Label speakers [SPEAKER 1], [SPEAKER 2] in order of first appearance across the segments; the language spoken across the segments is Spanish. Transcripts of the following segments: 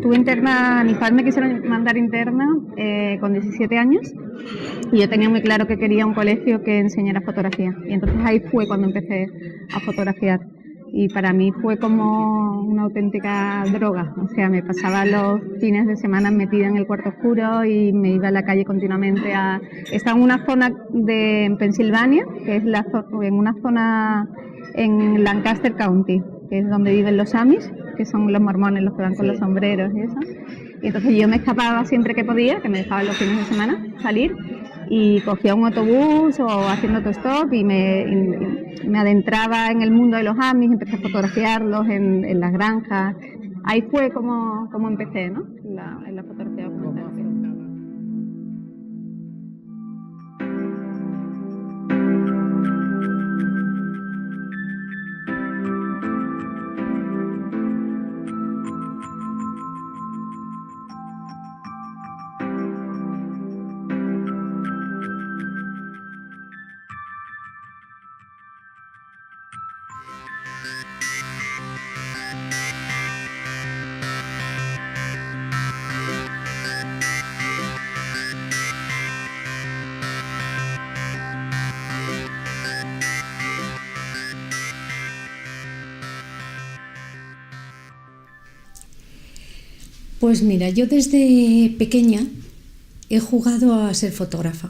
[SPEAKER 1] estuve interna, mis padres me quisieron mandar interna con 17 años y yo tenía muy claro que quería un colegio que enseñara fotografía. Y entonces ahí fue cuando empecé a fotografiar. Y para mí fue como una auténtica droga. O sea, me pasaba los fines de semana metida en el cuarto oscuro y me iba a la calle continuamente a... Estaba en una zona en Pensilvania, que es en una zona en Lancaster County, que es donde viven los Amish, que son los mormones, los que van con los sombreros y eso. Y entonces yo me escapaba siempre que podía, que me dejaban los fines de semana salir, y cogía un autobús o haciendo autostop y me adentraba en el mundo de los Amish, empecé a fotografiarlos en las granjas. Ahí fue como empecé, ¿no? En la fotografía documental.
[SPEAKER 2] Pues mira, yo desde pequeña he jugado a ser fotógrafa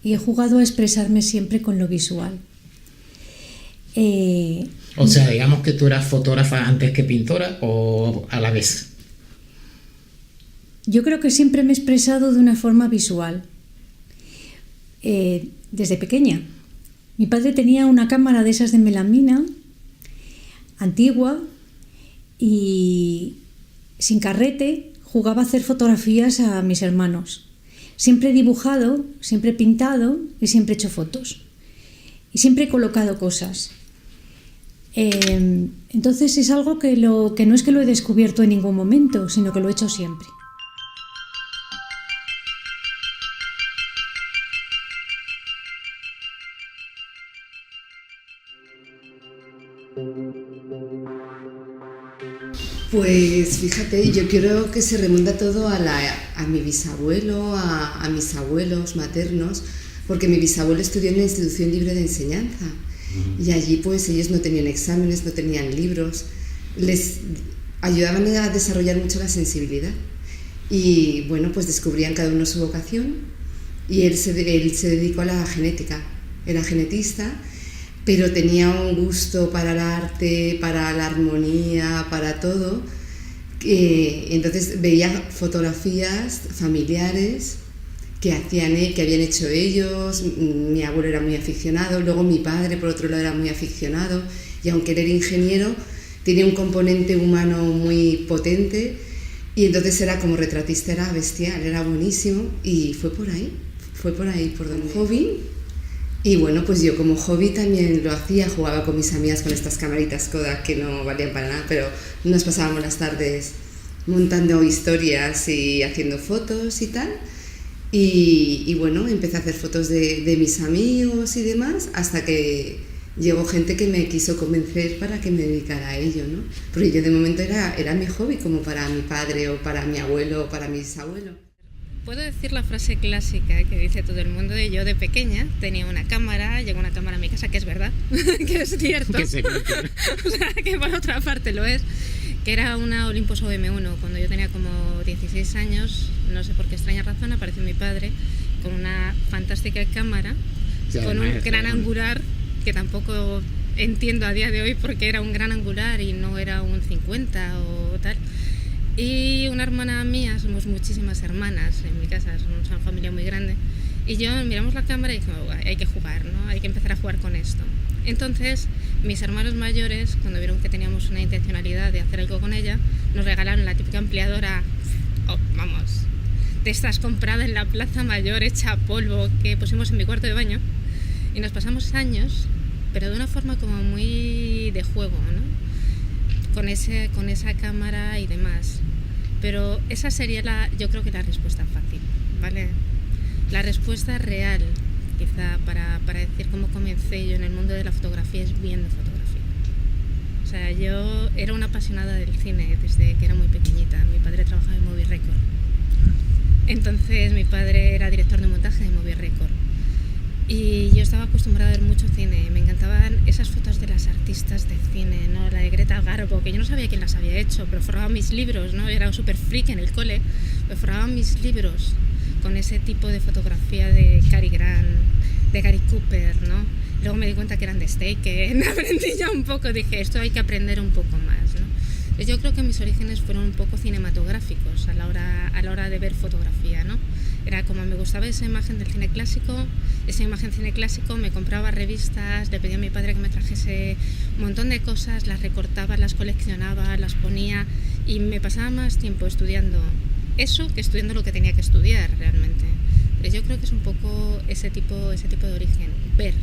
[SPEAKER 2] y he jugado a expresarme siempre con lo visual.
[SPEAKER 3] O sea, digamos que tú eras fotógrafa antes que pintora o a la vez.
[SPEAKER 2] Yo creo que siempre me he expresado de una forma visual. Desde pequeña. Mi padre tenía una cámara de esas de melamina, antigua, y sin carrete jugaba a hacer fotografías a mis hermanos. Siempre he dibujado, siempre he pintado y siempre he hecho fotos. Y siempre he colocado cosas. Entonces es algo que no es que lo he descubierto en ningún momento, sino que lo he hecho siempre.
[SPEAKER 4] Pues fíjate, yo creo que se remonta todo a mi bisabuelo, a mis abuelos maternos, porque mi bisabuelo estudió en la Institución Libre de Enseñanza y allí pues ellos no tenían exámenes, no tenían libros, les ayudaban a desarrollar mucho la sensibilidad y bueno, pues descubrían cada uno su vocación y él se dedicó a la genética, era genetista, pero tenía un gusto para el arte, para la armonía, para todo. Entonces veía fotografías familiares que habían hecho ellos. Mi abuelo era muy aficionado, luego mi padre por otro lado era muy aficionado, y aunque él era ingeniero, tenía un componente humano muy potente, y entonces era como retratista, era bestial, era buenísimo, y fue por ahí por donde hobby. Y bueno, pues yo como hobby también lo hacía, jugaba con mis amigas con estas camaritas Kodak que no valían para nada, pero nos pasábamos las tardes montando historias y haciendo fotos y tal. Y bueno, empecé a hacer fotos de mis amigos y demás, hasta que llegó gente que me quiso convencer para que me dedicara a ello, ¿no? Porque yo de momento era mi hobby, como para mi padre o para mi abuelo o para mi bisabuelo.
[SPEAKER 5] Puedo decir la frase clásica que dice todo el mundo de yo de pequeña tenía una cámara, llegó una cámara a mi casa, que es verdad, que es cierto,
[SPEAKER 3] Que se
[SPEAKER 5] o sea, que por otra parte lo es, que era una Olympus OM1. Cuando yo tenía como 16 años, no sé por qué extraña razón, apareció mi padre con una fantástica cámara, con un gran angular, que tampoco entiendo a día de hoy por qué era un gran angular y no era un 50 o tal. Y una hermana mía, somos muchísimas hermanas en mi casa, somos una familia muy grande, y yo miramos la cámara y dijimos, hay que jugar, ¿no? Hay que empezar a jugar con esto. Entonces, mis hermanos mayores, cuando vieron que teníamos una intencionalidad de hacer algo con ella, nos regalaron la típica ampliadora, de estas compradas en la Plaza Mayor, hecha polvo, que pusimos en mi cuarto de baño, y nos pasamos años, pero de una forma como muy de juego, ¿no? Con esa cámara y demás. Pero esa sería yo creo que la respuesta fácil, ¿vale? La respuesta real, quizá, para decir cómo comencé yo en el mundo de la fotografía, es viendo fotografía. O sea, yo era una apasionada del cine desde que era muy pequeñita. Mi padre trabajaba en Movie Record. Entonces mi padre era director de montaje de Movie Record. Y yo estaba acostumbrada a ver mucho cine. Me encantaban esas fotos de las artistas de cine, ¿no? La de Greta Garbo, que yo no sabía quién las había hecho, pero forraba mis libros, ¿no? Yo era súper freak en el cole, pero forraba mis libros con ese tipo de fotografía de Cary Grant, de Gary Cooper, ¿no? Luego me di cuenta que eran de Steichen, aprendí ya un poco, dije, esto hay que aprender un poco más, ¿no? Entonces yo creo que mis orígenes fueron un poco cinematográficos a la hora de ver fotografía, ¿no? Era como me gustaba esa imagen del cine clásico, me compraba revistas, le pedía a mi padre que me trajese un montón de cosas, las recortaba, las coleccionaba, las ponía y me pasaba más tiempo estudiando eso que estudiando lo que tenía que estudiar realmente. Entonces yo creo que es un poco ese tipo de origen, ver.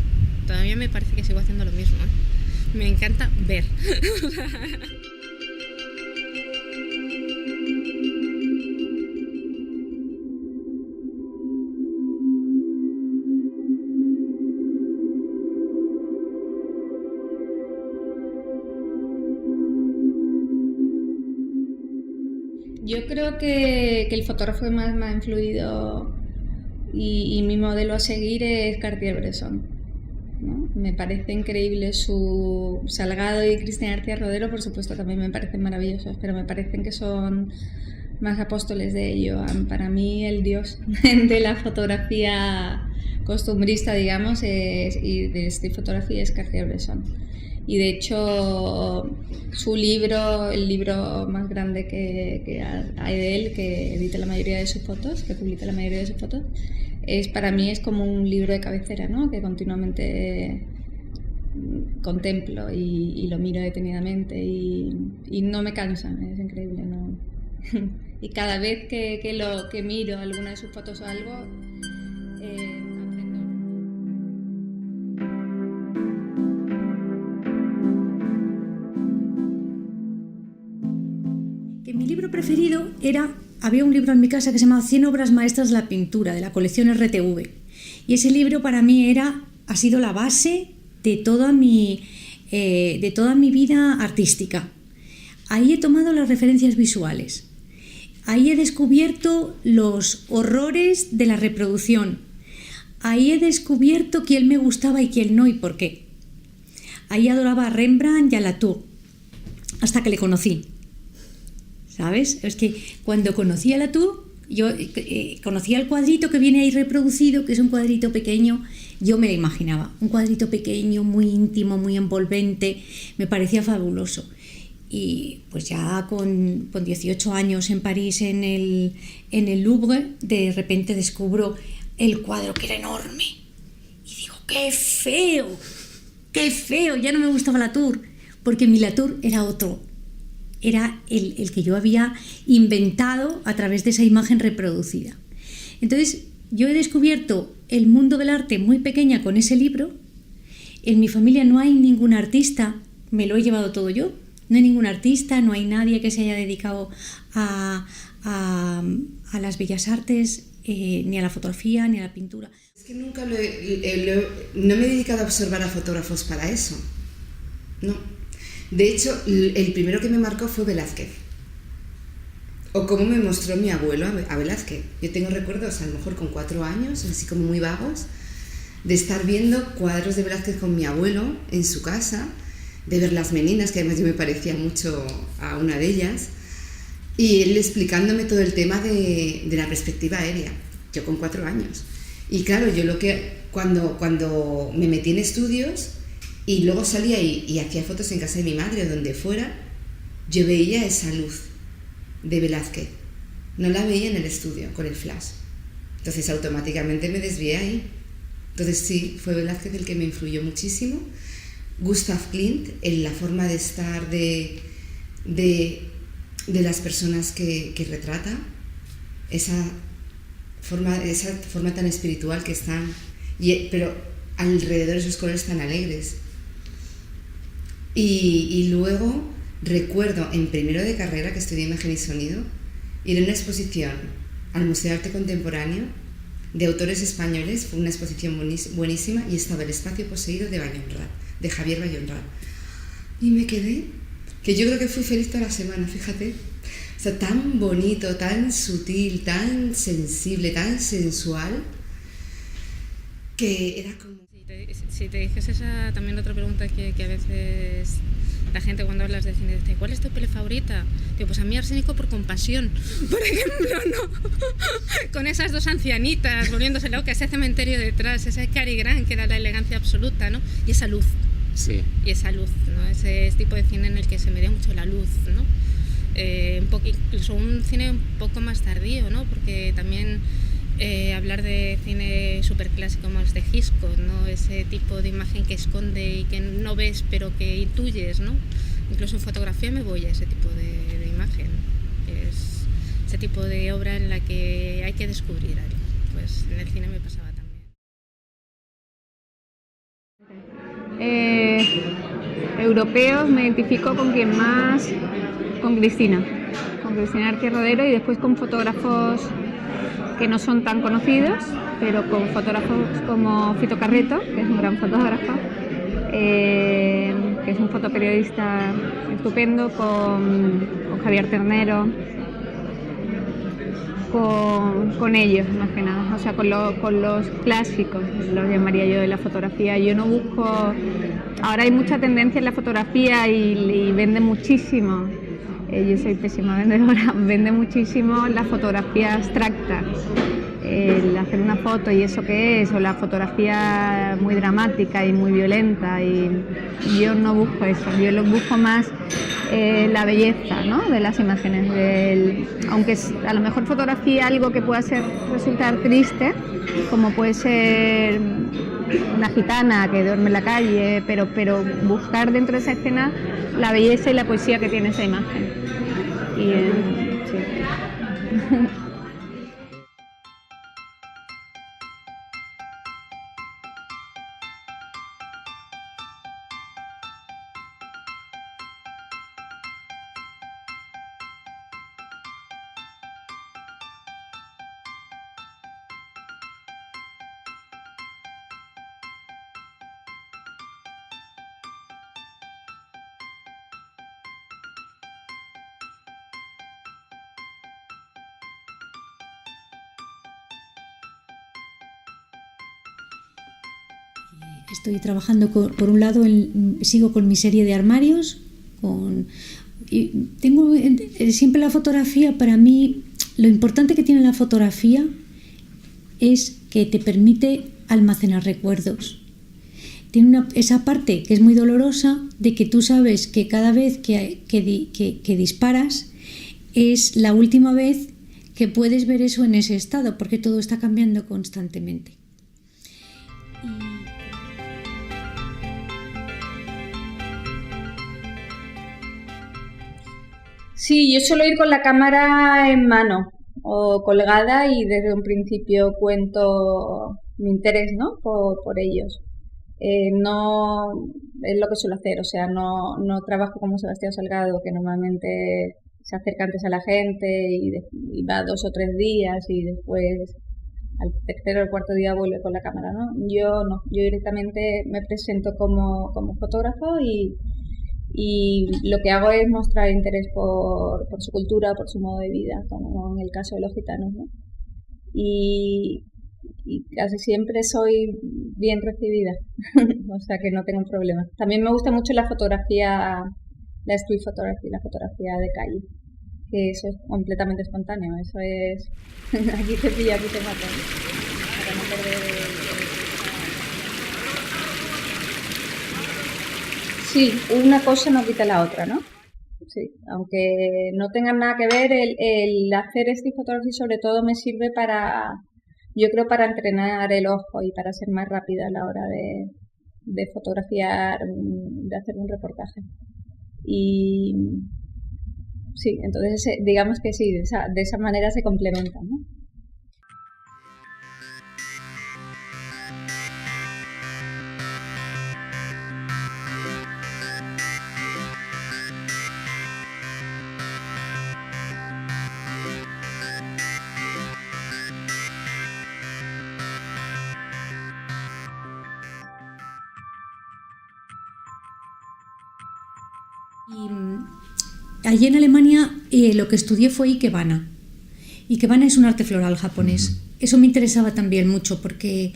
[SPEAKER 5] Todavía me parece que sigo haciendo lo mismo, ¿eh? Me encanta ver.
[SPEAKER 1] Yo creo que el fotógrafo que más me ha influido y mi modelo a seguir es Cartier-Bresson, ¿no? Me parece increíble su Salgado y Cristina García Rodero, por supuesto, también me parecen maravillosos, pero me parecen que son más apóstoles de ello. Para mí el dios de la fotografía costumbrista, digamos, y de esta fotografía es Cartier-Bresson. Y de hecho su libro, el libro más grande que hay de él, que edita la mayoría de sus fotos, que publica la mayoría de sus fotos, para mí es como un libro de cabecera, ¿no? Que continuamente contemplo y lo miro detenidamente y no me cansa, es increíble, ¿no? Y cada vez que miro alguna de sus fotos o algo, aprendo.
[SPEAKER 2] Mi libro preferido había un libro en mi casa que se llamaba 100 obras maestras de la pintura, de la colección RTV. Y ese libro para mí ha sido la base de toda mi vida artística. Ahí he tomado las referencias visuales. Ahí he descubierto los horrores de la reproducción. Ahí he descubierto quién me gustaba y quién no y por qué. Ahí adoraba a Rembrandt y a Latour, hasta que le conocí. ¿Sabes? Es que cuando conocí a Latour, yo conocía el cuadrito que viene ahí reproducido, que es un cuadrito pequeño, yo me lo imaginaba, un cuadrito pequeño, muy íntimo, muy envolvente, me parecía fabuloso. Y pues ya con 18 años en París, en el Louvre, de repente descubro el cuadro que era enorme. Y digo, ¡qué feo! ¡Qué feo! Ya no me gustaba Latour, porque mi Latour era otro. Era el que yo había inventado a través de esa imagen reproducida. Entonces, yo he descubierto el mundo del arte muy pequeña con ese libro. En mi familia no hay ningún artista, me lo he llevado todo yo. No hay ningún artista, no hay nadie que se haya dedicado a las bellas artes, ni a la fotografía, ni a la pintura.
[SPEAKER 4] Es que nunca no me he dedicado a observar a fotógrafos para eso. No. De hecho, el primero que me marcó fue Velázquez. O cómo me mostró mi abuelo a Velázquez. Yo tengo recuerdos, a lo mejor con 4 años, así como muy vagos, de estar viendo cuadros de Velázquez con mi abuelo en su casa, de ver las meninas, que además yo me parecía mucho a una de ellas, y él explicándome todo el tema de la perspectiva aérea, yo con 4 años. Y claro, yo cuando me metí en estudios y luego salía y hacía fotos en casa de mi madre o donde fuera, yo veía esa luz de Velázquez, no la veía en el estudio con el flash, entonces automáticamente me desvié ahí. Entonces sí, fue Velázquez el que me influyó muchísimo. Gustav Klimt, en la forma de estar de las personas que retrata, esa forma tan espiritual que están, pero alrededor de esos colores tan alegres. Y luego recuerdo en primero de carrera, que estudié imagen y sonido, ir a una exposición al Museo de Arte Contemporáneo de autores españoles, fue una exposición buenísima, y estaba El espacio poseído de Javier Bayonrad. Y me quedé que yo creo que fui feliz toda la semana, fíjate. O sea, tan bonito, tan sutil, tan sensible, tan sensual, que era como...
[SPEAKER 5] Si te dijese esa también otra pregunta que a veces la gente cuando hablas de cine dice, ¿cuál es tu peli favorita? Digo, pues a mí Arsénico por compasión, por ejemplo, ¿no? Con esas dos ancianitas volviéndose loca, ese cementerio detrás, ese Cary Grant que era la elegancia absoluta, ¿no? Y esa luz.
[SPEAKER 3] Sí.
[SPEAKER 5] Y esa luz, ¿no? Ese tipo de cine en el que se medía mucho la luz, ¿no? Incluso un cine un poco más tardío, ¿no? Porque también hablar de cine superclásico como es de Hitchcock, ¿no? Ese tipo de imagen que esconde y que no ves pero que intuyes, ¿no? Incluso en fotografía me voy a ese tipo de imagen, que es ese tipo de obra en la que hay que descubrir algo. Pues en el cine me pasaba también.
[SPEAKER 1] Europeos me identifico con quien más, con Cristina García Rodero, y después con fotógrafos que no son tan conocidos, pero con fotógrafos como Fito Carreto, que es un gran fotógrafo, que es un fotoperiodista estupendo, con Javier Ternero, con ellos más que nada, o sea, con los clásicos, los llamaría yo, de la fotografía. Yo no busco... Ahora hay mucha tendencia en la fotografía y vende muchísimo. Yo soy pésima vendedora, vende muchísimo la fotografía abstracta, el hacer una foto y eso que es, o la fotografía muy dramática y muy violenta, y yo no busco eso, yo lo busco más la belleza, ¿no?, de las imágenes, aunque a lo mejor fotografía algo que pueda resultar triste, como puede ser una gitana que duerme en la calle, pero buscar dentro de esa escena la belleza y la poesía que tiene esa imagen. Y, sí.
[SPEAKER 2] Estoy trabajando por un lado, sigo con mi serie de armarios, y tengo siempre la fotografía. Para mí, lo importante que tiene la fotografía es que te permite almacenar recuerdos. Tiene esa parte que es muy dolorosa, de que tú sabes que cada vez que disparas es la última vez que puedes ver eso en ese estado, porque todo está cambiando constantemente.
[SPEAKER 1] Sí, yo suelo ir con la cámara en mano o colgada, y desde un principio cuento mi interés, ¿no?, por ellos. No es lo que suelo hacer, o sea, no trabajo como Sebastián Salgado, que normalmente se acerca antes a la gente y va 2 o 3 días y después al tercer o cuarto día vuelve con la cámara, ¿no? Yo no, yo directamente me presento como fotógrafo y lo que hago es mostrar interés por su cultura, por su modo de vida, como en el caso de los gitanos, ¿no? Y casi siempre soy bien recibida, o sea que no tengo problema. También me gusta mucho la fotografía, la street photography, la fotografía de calle, que eso es completamente espontáneo, eso es aquí te pilla, aquí te matan, para no perder. Sí, una cosa no quita la otra, ¿no? Sí, aunque no tengan nada que ver, el hacer street photography sobre todo me sirve yo creo, para entrenar el ojo y para ser más rápida a la hora de fotografiar, de hacer un reportaje. Y sí, entonces digamos que sí, de esa manera se complementan, ¿no?
[SPEAKER 2] Allí en Alemania lo que estudié fue Ikebana. Ikebana es un arte floral japonés. Eso me interesaba también mucho porque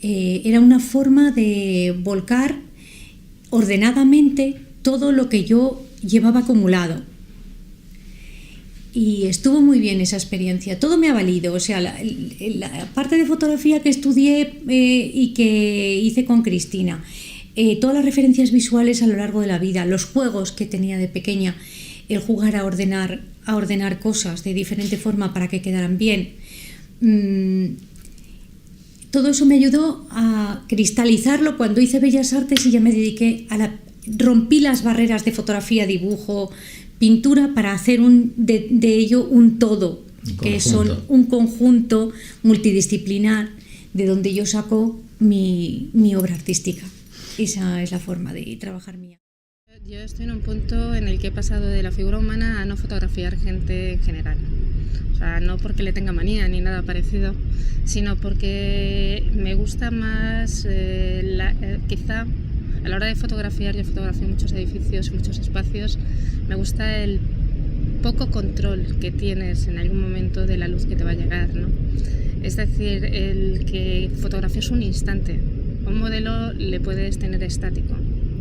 [SPEAKER 2] era una forma de volcar ordenadamente todo lo que yo llevaba acumulado. Y estuvo muy bien esa experiencia. Todo me ha valido. O sea, la parte de fotografía que estudié y que hice con Cristina, todas las referencias visuales a lo largo de la vida, los juegos que tenía de pequeña, el jugar a ordenar cosas de diferente forma para que quedaran bien. Todo eso me ayudó a cristalizarlo cuando hice Bellas Artes y ya me dediqué rompí las barreras de fotografía, dibujo, pintura para hacer de ello un todo, que son un conjunto multidisciplinar de donde yo saco mi obra artística. Esa es la forma de trabajar mía.
[SPEAKER 5] Yo estoy en un punto en el que he pasado de la figura humana a no fotografiar gente en general. O sea, no porque le tenga manía ni nada parecido, sino porque me gusta más, quizá a la hora de fotografiar, yo fotografío muchos edificios, muchos espacios, me gusta el poco control que tienes en algún momento de la luz que te va a llegar, ¿no? Es decir, el que fotografías un instante. Un modelo le puedes tener estático,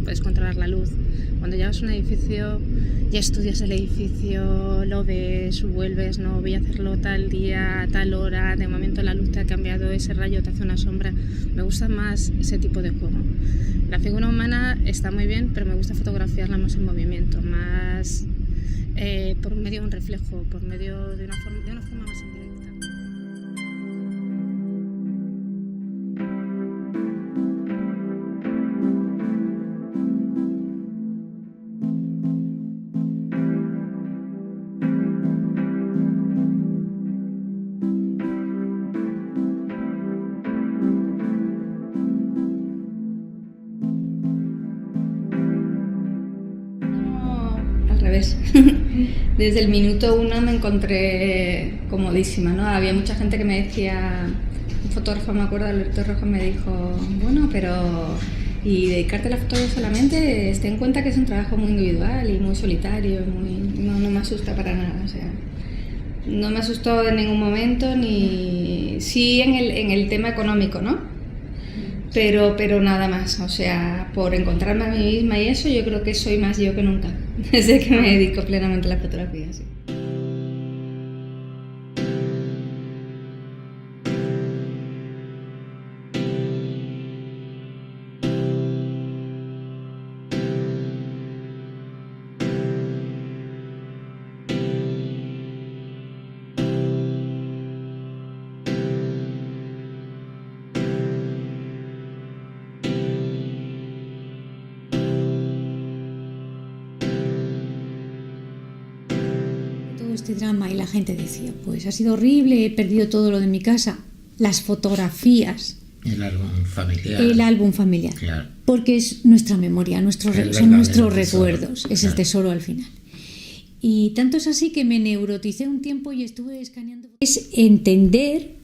[SPEAKER 5] puedes controlar la luz. Cuando llegas a un edificio, ya estudias el edificio, lo ves, vuelves, no, voy a hacerlo tal día, a tal hora, de momento la luz te ha cambiado, ese rayo te hace una sombra. Me gusta más ese tipo de juego. La figura humana está muy bien, pero me gusta fotografiarla más en movimiento, más por medio de un reflejo, por medio de una forma más indirecta.
[SPEAKER 6] Desde el minuto 1 me encontré comodísima, ¿no? Había mucha gente que me decía, un fotógrafo, me acuerdo, Alberto Rojas, me dijo, bueno, pero y dedicarte a la fotografía solamente, ten en cuenta que es un trabajo muy individual y muy solitario, no me asusta para nada, o sea, no me asustó en ningún momento, ni sí en el tema económico, ¿no? Pero nada más, o sea, por encontrarme a mí misma y eso, yo creo que soy más yo que nunca, desde que me dedico plenamente a la fotografía, sí.
[SPEAKER 2] Este drama, y la gente decía, pues ha sido horrible, he perdido todo lo de mi casa. Las fotografías,
[SPEAKER 3] el álbum familiar,
[SPEAKER 2] claro. Porque es nuestra memoria, son nuestros recuerdos, es el tesoro al final. Y tanto es así que me neuroticé un tiempo y estuve escaneando. Es entender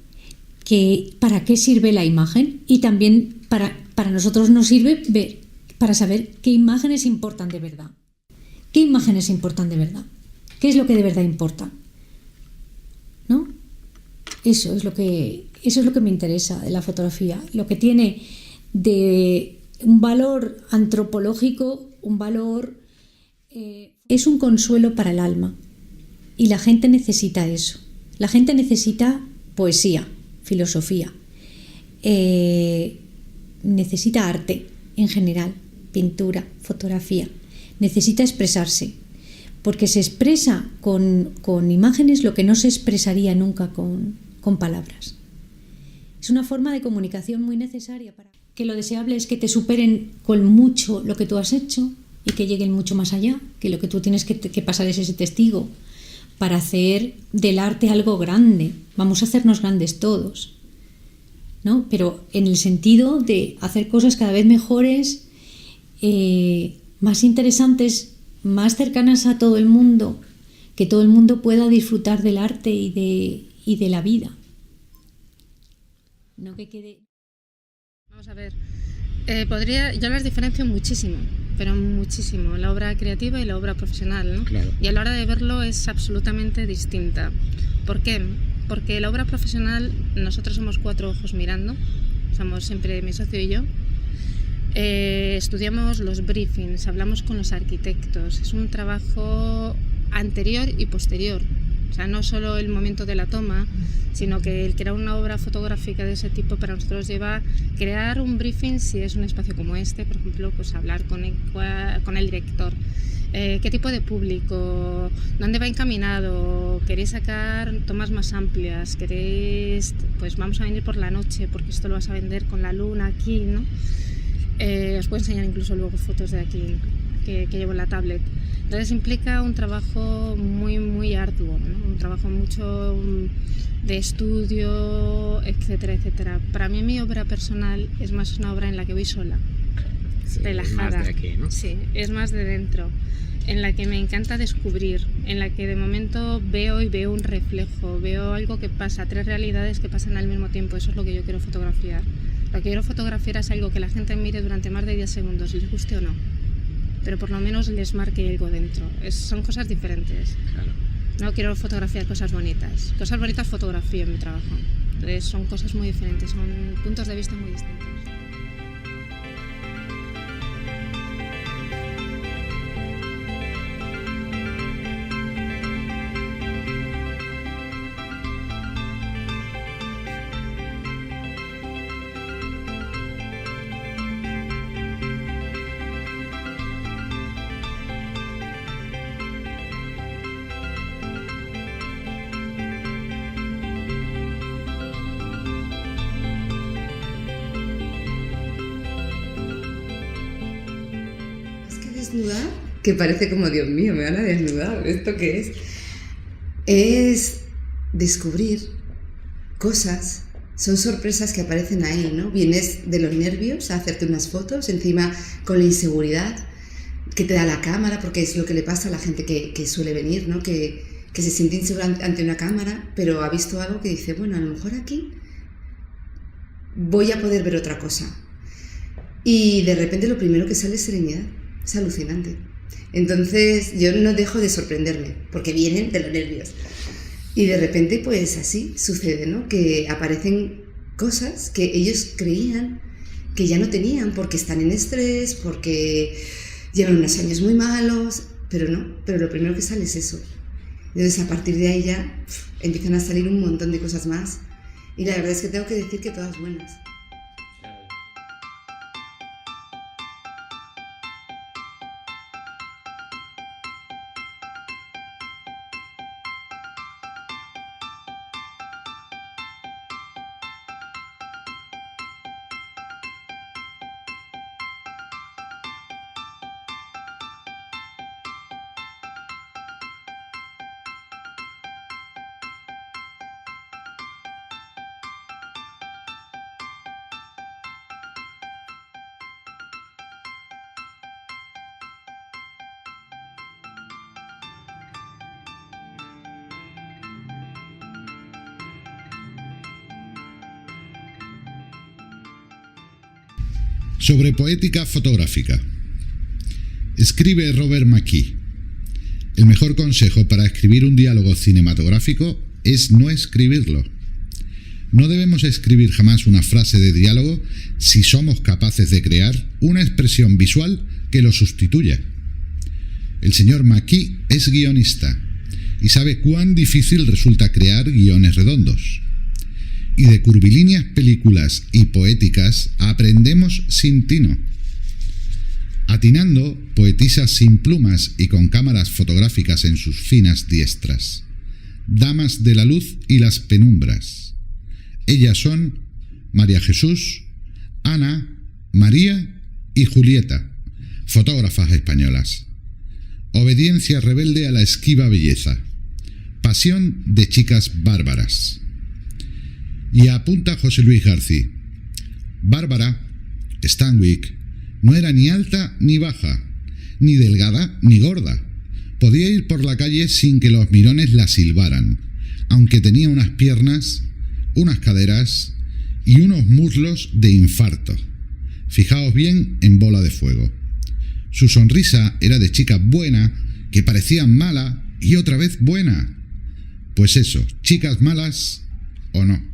[SPEAKER 2] que para qué sirve la imagen, y también para nosotros nos sirve ver, para saber qué imágenes importan de verdad. ¿Qué imágenes importan de verdad? ¿Qué es lo que de verdad importa? ¿No? Eso es lo que me interesa de la fotografía. Lo que tiene de un valor antropológico, un valor... es un consuelo para el alma. Y la gente necesita eso. La gente necesita poesía, filosofía. Necesita arte en general, pintura, fotografía. Necesita expresarse. Porque se expresa con imágenes lo que no se expresaría nunca con palabras. Es una forma de comunicación muy necesaria. Que lo deseable es que te superen con mucho lo que tú has hecho y que lleguen mucho más allá, que lo que tú tienes que pasar es ese testigo para hacer del arte algo grande. Vamos a hacernos grandes todos, ¿no? Pero en el sentido de hacer cosas cada vez mejores, más interesantes, más cercanas a todo el mundo, que todo el mundo pueda disfrutar del arte y de la vida. No que quede...
[SPEAKER 5] Vamos a ver, yo las diferencio muchísimo, pero muchísimo, la obra creativa y la obra profesional, ¿no?
[SPEAKER 3] Claro.
[SPEAKER 5] Y a la hora de verlo es absolutamente distinta. ¿Por qué? Porque la obra profesional, nosotros somos 4 ojos mirando, somos siempre mi socio y yo. Estudiamos los briefings, hablamos con los arquitectos, es un trabajo anterior y posterior, o sea, no solo el momento de la toma, sino que el crear una obra fotográfica de ese tipo para nosotros lleva crear un briefing, si es un espacio como este, por ejemplo, pues hablar con el director, qué tipo de público, dónde va encaminado, queréis sacar tomas más amplias, queréis, pues vamos a venir por la noche porque esto lo vas a vender con la luna aquí, ¿no? Os puedo enseñar incluso luego fotos de aquí que llevo en la tablet. Entonces implica un trabajo muy, muy arduo, ¿no? Un trabajo mucho de estudio, etcétera, etcétera. Para mí mi obra personal es más una obra en la que voy sola,
[SPEAKER 3] Sí,
[SPEAKER 5] relajada.
[SPEAKER 3] más de aquí, ¿no?
[SPEAKER 5] Sí, es más de dentro, en la que me encanta descubrir, en la que de momento veo un reflejo, veo algo que pasa, 3 realidades que pasan al mismo tiempo. Eso es lo que yo quiero fotografiar. Lo que quiero fotografiar es algo que la gente mire durante más de 10 segundos, les guste o no, pero por lo menos les marque algo dentro. Son cosas diferentes.
[SPEAKER 3] Claro.
[SPEAKER 5] No quiero fotografiar cosas bonitas. Cosas bonitas fotografío en mi trabajo. Entonces son cosas muy diferentes, son puntos de vista muy distintos.
[SPEAKER 4] Desnudar, que parece como, Dios mío, me van a desnudar, ¿esto qué es? Es descubrir cosas, son sorpresas que aparecen ahí, ¿no? Vienes de los nervios a hacerte unas fotos, encima con la inseguridad que te da la cámara, porque es lo que le pasa a la gente que suele venir, ¿no? Que se siente insegura ante una cámara, pero ha visto algo que dice, bueno, a lo mejor aquí voy a poder ver otra cosa. Y de repente lo primero que sale es serenidad. Es alucinante. Entonces yo no dejo de sorprenderme, porque vienen de los nervios. Y de repente pues así sucede, ¿no? Que aparecen cosas que ellos creían que ya no tenían, porque están en estrés, porque llevan unos años muy malos, pero no, pero lo primero que sale es eso. Entonces a partir de ahí ya empiezan a salir un montón de cosas más. Y la verdad es que tengo que decir que todas buenas.
[SPEAKER 7] Sobre poética fotográfica. Escribe Robert McKee: el mejor consejo para escribir un diálogo cinematográfico es no escribirlo. No debemos escribir jamás una frase de diálogo si somos capaces de crear una expresión visual que lo sustituya. El señor McKee es guionista y sabe cuán difícil resulta crear guiones redondos. Y de curvilíneas películas y poéticas aprendemos sin tino. Atinando, poetisa sin plumas y con cámaras fotográficas en sus finas diestras. Damas de la luz y las penumbras. Ellas son María Jesús, Ana, María y Julieta, fotógrafas españolas. Obediencia rebelde a la esquiva belleza. Pasión de chicas bárbaras. Y apunta José Luis García: Bárbara Stanwyck no era ni alta ni baja, ni delgada ni gorda. Podía ir por la calle sin que los mirones la silbaran, aunque tenía unas piernas, unas caderas y unos muslos de infarto. Fijaos bien en Bola de Fuego. Su sonrisa era de chica buena, que parecía mala y otra vez buena. Pues eso, chicas malas o no.